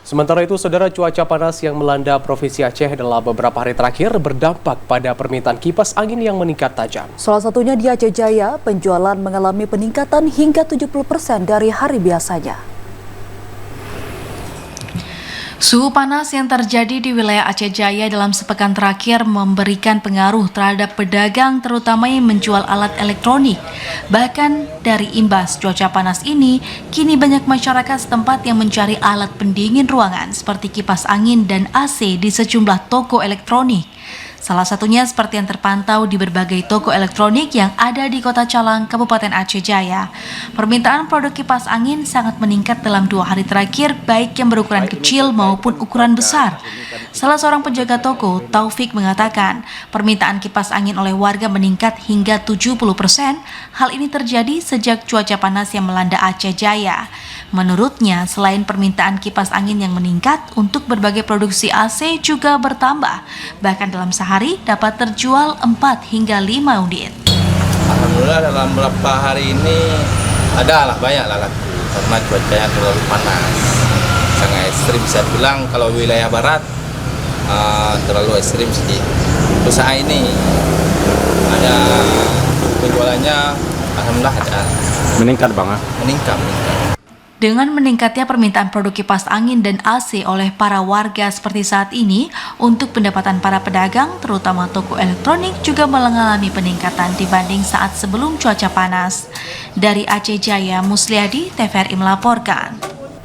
Sementara itu, saudara, cuaca panas yang melanda Provinsi Aceh dalam beberapa hari terakhir berdampak pada permintaan kipas angin yang meningkat tajam. Salah satunya di Aceh Jaya, penjualan mengalami peningkatan hingga 70% dari hari biasanya. Suhu panas yang terjadi di wilayah Aceh Jaya dalam sepekan terakhir memberikan pengaruh terhadap pedagang terutama yang menjual alat elektronik. Bahkan dari imbas cuaca panas ini, kini banyak masyarakat setempat yang mencari alat pendingin ruangan seperti kipas angin dan AC di sejumlah toko elektronik. Salah satunya seperti yang terpantau di berbagai toko elektronik yang ada di Kota Calang, Kabupaten Aceh Jaya. Permintaan produk kipas angin sangat meningkat dalam 2 hari terakhir, baik yang berukuran kecil maupun ukuran besar. Salah seorang penjaga toko, Taufik, mengatakan permintaan kipas angin oleh warga meningkat hingga 70%. Hal ini terjadi sejak cuaca panas yang melanda Aceh Jaya. Menurutnya, selain permintaan kipas angin yang meningkat, untuk berbagai produksi AC juga bertambah. Bahkan dalam sehari dapat terjual 4 hingga 5 unit. Alhamdulillah dalam beberapa hari ini ada banyak laku karena cuacanya terlalu panas. Sangat ekstrim, saya bilang kalau wilayah barat terlalu ekstrim sedikit. Usaha ini ada penjualannya, alhamdulillah ada. Meningkat banget. Meningkat. Dengan meningkatnya permintaan produk kipas angin dan AC oleh para warga seperti saat ini, untuk pendapatan para pedagang, terutama toko elektronik, juga mengalami peningkatan dibanding saat sebelum cuaca panas. Dari Aceh Jaya, Musliadi, TVRI melaporkan.